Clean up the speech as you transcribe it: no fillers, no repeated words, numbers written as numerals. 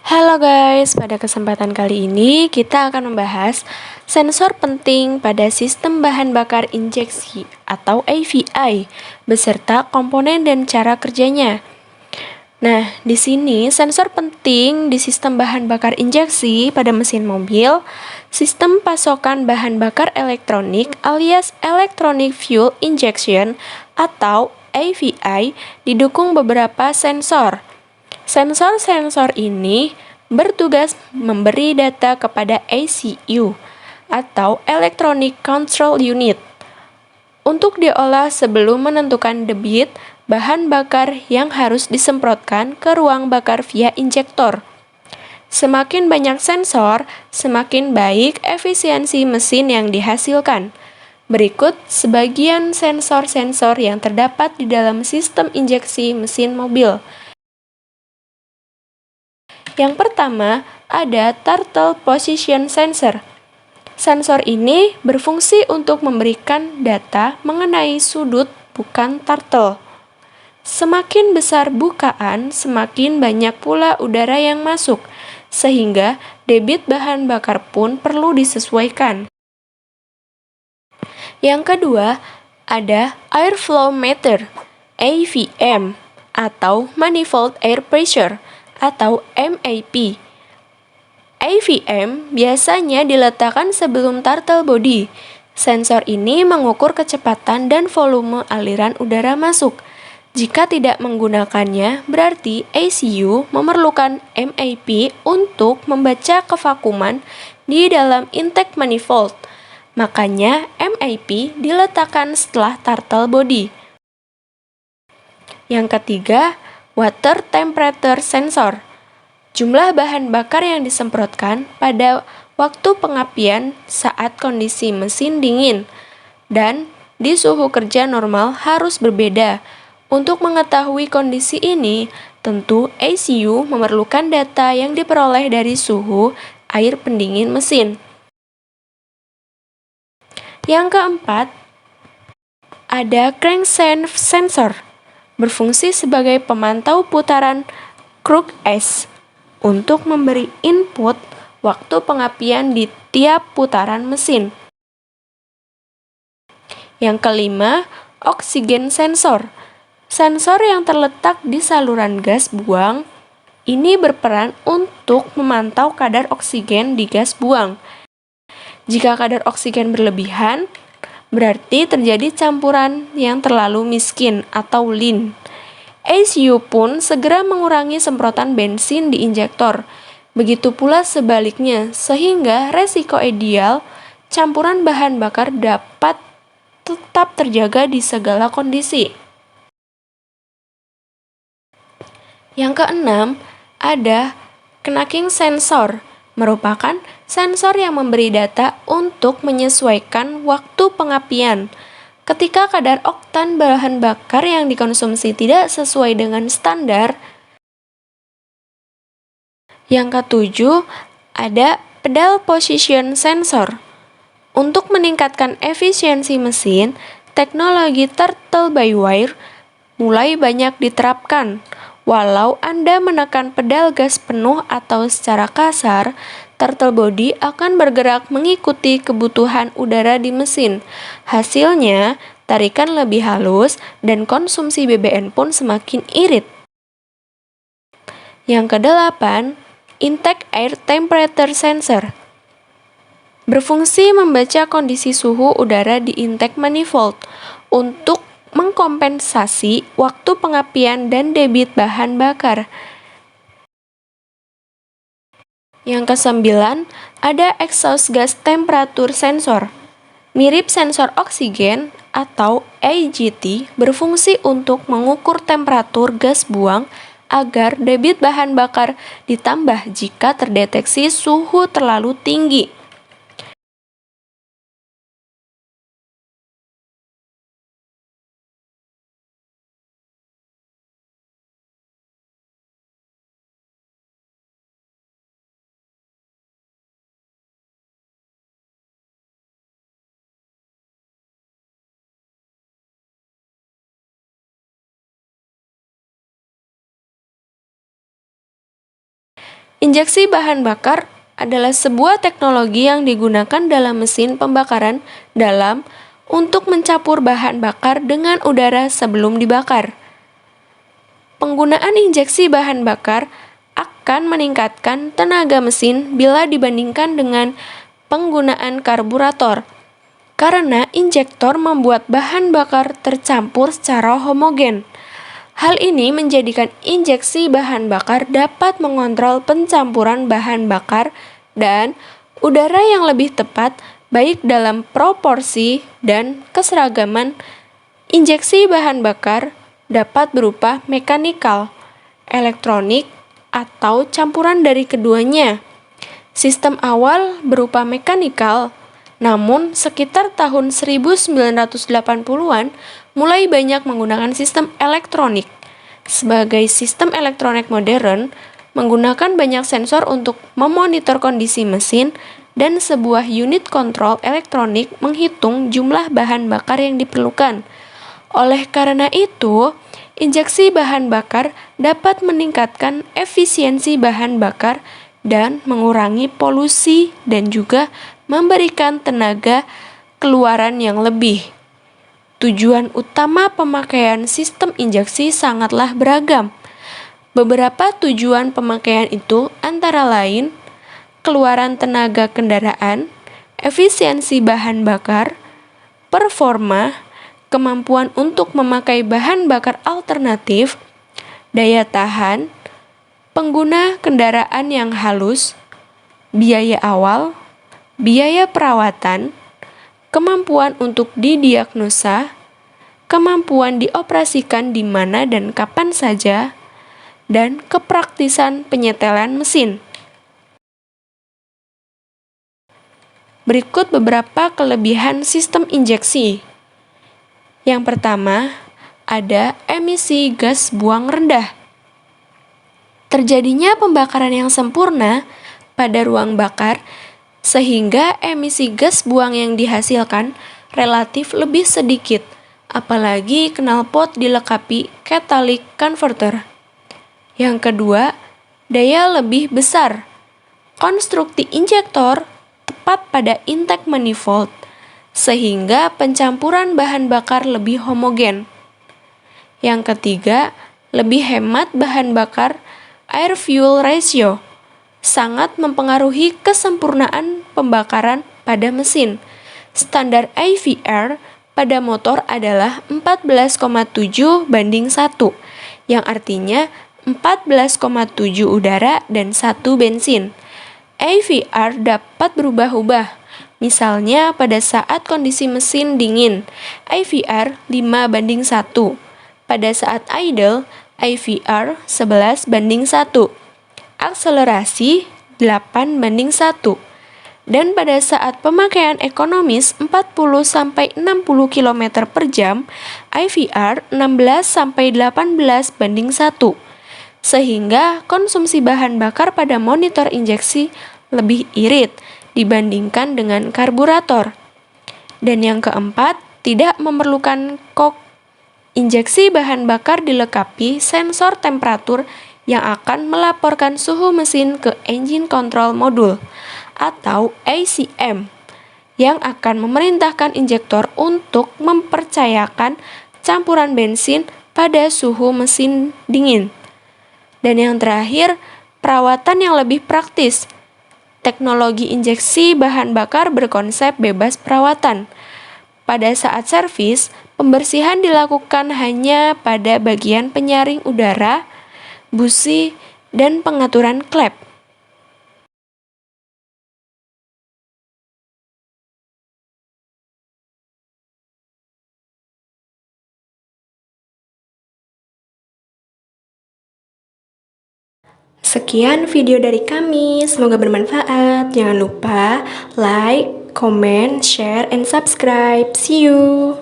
Halo guys, pada kesempatan kali ini kita akan membahas sensor penting pada sistem bahan bakar injeksi atau AVI beserta komponen dan cara kerjanya. Nah, di sini sensor penting di sistem bahan bakar injeksi pada mesin mobil, sistem pasokan bahan bakar elektronik alias Electronic Fuel Injection atau AVI didukung beberapa sensor. Sensor-sensor ini bertugas memberi data kepada ECU atau Electronic Control Unit untuk diolah sebelum menentukan debit bahan bakar yang harus disemprotkan ke ruang bakar via injektor. Semakin banyak sensor, semakin baik efisiensi mesin yang dihasilkan. Berikut sebagian sensor-sensor yang terdapat di dalam sistem injeksi mesin mobil. Yang pertama, ada Turtle Position Sensor. Sensor ini berfungsi untuk memberikan data mengenai sudut bukan turtle. Semakin besar bukaan, semakin banyak pula udara yang masuk, sehingga debit bahan bakar pun perlu disesuaikan. Yang kedua, ada Airflow Meter, AVM, atau Manifold Air Pressure, atau MAP. AVM biasanya diletakkan sebelum turtle body. Sensor ini mengukur kecepatan dan volume aliran udara masuk. Jika tidak menggunakannya, berarti ECU memerlukan MAP untuk membaca kevakuman di dalam intake manifold. Makanya MAP diletakkan setelah turtle body. Yang ketiga, Water Temperature Sensor. Jumlah bahan bakar yang disemprotkan pada waktu pengapian saat kondisi mesin dingin dan di suhu kerja normal harus berbeda. Untuk mengetahui kondisi ini, tentu ECU memerlukan data yang diperoleh dari suhu air pendingin mesin. Yang keempat, ada crankshaft sensor, berfungsi sebagai pemantau putaran crankshaft untuk memberi input waktu pengapian di tiap putaran mesin. Yang kelima, oksigen sensor. Sensor yang terletak di saluran gas buang ini berperan untuk memantau kadar oksigen di gas buang. Jika kadar oksigen berlebihan, berarti terjadi campuran yang terlalu miskin atau lean. ECU pun segera mengurangi semprotan bensin di injektor. Begitu pula sebaliknya, sehingga resiko ideal campuran bahan bakar dapat tetap terjaga di segala kondisi. Yang keenam, ada knacking sensor, merupakan sensor yang memberi data untuk menyesuaikan waktu pengapian. Ketika kadar oktan bahan bakar yang dikonsumsi tidak sesuai dengan standar. Yang ketujuh, ada pedal position sensor. Untuk meningkatkan efisiensi mesin, teknologi turtle by wire mulai banyak diterapkan. Walau Anda menekan pedal gas penuh atau secara kasar, turtle body akan bergerak mengikuti kebutuhan udara di mesin. Hasilnya, tarikan lebih halus dan konsumsi BBM pun semakin irit. Yang kedelapan, intake air temperature sensor. Berfungsi membaca kondisi suhu udara di intake manifold untuk mengkompensasi waktu pengapian dan debit bahan bakar. Yang kesembilan, ada exhaust gas temperature sensor. Mirip sensor oksigen atau AGT, berfungsi untuk mengukur temperatur gas buang agar debit bahan bakar ditambah jika terdeteksi suhu terlalu tinggi. Injeksi bahan bakar adalah sebuah teknologi yang digunakan dalam mesin pembakaran dalam untuk mencampur bahan bakar dengan udara sebelum dibakar. Penggunaan injeksi bahan bakar akan meningkatkan tenaga mesin bila dibandingkan dengan penggunaan karburator, karena injektor membuat bahan bakar tercampur secara homogen. Hal ini menjadikan injeksi bahan bakar dapat mengontrol pencampuran bahan bakar dan udara yang lebih tepat, baik dalam proporsi dan keseragaman. Injeksi bahan bakar dapat berupa mekanikal, elektronik, atau campuran dari keduanya. Sistem awal berupa mekanikal, namun sekitar tahun 1980-an mulai banyak menggunakan sistem elektronik. Sebagai sistem elektronik modern, menggunakan banyak sensor untuk memonitor kondisi mesin dan sebuah unit kontrol elektronik menghitung jumlah bahan bakar yang diperlukan. Oleh karena itu, injeksi bahan bakar dapat meningkatkan efisiensi bahan bakar dan mengurangi polusi dan juga memberikan tenaga keluaran yang lebih. Tujuan utama pemakaian sistem injeksi sangatlah beragam. Beberapa tujuan pemakaian itu antara lain keluaran tenaga kendaraan, efisiensi bahan bakar, performa, kemampuan untuk memakai bahan bakar alternatif, daya tahan, pengguna kendaraan yang halus, biaya awal, biaya perawatan, kemampuan untuk didiagnosa, kemampuan dioperasikan di mana dan kapan saja, dan kepraktisan penyetelan mesin. Berikut beberapa kelebihan sistem injeksi. Yang pertama, ada emisi gas buang rendah. Terjadinya pembakaran yang sempurna pada ruang bakar, sehingga emisi gas buang yang dihasilkan relatif lebih sedikit, apalagi knalpot dilengkapi catalytic converter. Yang kedua, daya lebih besar. Konstruksi injektor tepat pada intake manifold, sehingga pencampuran bahan bakar lebih homogen. Yang ketiga, lebih hemat bahan bakar air-fuel ratio, sangat mempengaruhi kesempurnaan pembakaran pada mesin. Standar AVR pada motor adalah 14,7:1, yang artinya 14,7 udara dan 1 bensin. AVR dapat berubah-ubah. Misalnya pada saat kondisi mesin dingin, AVR 5:1. Pada saat idle, AVR 11:1. Akselerasi 8:1. Dan pada saat pemakaian ekonomis 40-60 km per jam, AVR 16-18:1. Sehingga konsumsi bahan bakar pada monitor injeksi lebih irit dibandingkan dengan karburator. Dan yang keempat, tidak memerlukan kok. Injeksi bahan bakar dilengkapi sensor temperatur yang akan melaporkan suhu mesin ke Engine Control Module atau ECM, yang akan memerintahkan injektor untuk mempercayakan campuran bensin pada suhu mesin dingin. Dan yang terakhir, perawatan yang lebih praktis. Teknologi injeksi bahan bakar berkonsep bebas perawatan. Pada saat servis, pembersihan dilakukan hanya pada bagian penyaring udara, busi, dan pengaturan klep. Sekian video dari kami, semoga bermanfaat. Jangan lupa like, comment, share, and subscribe. See you!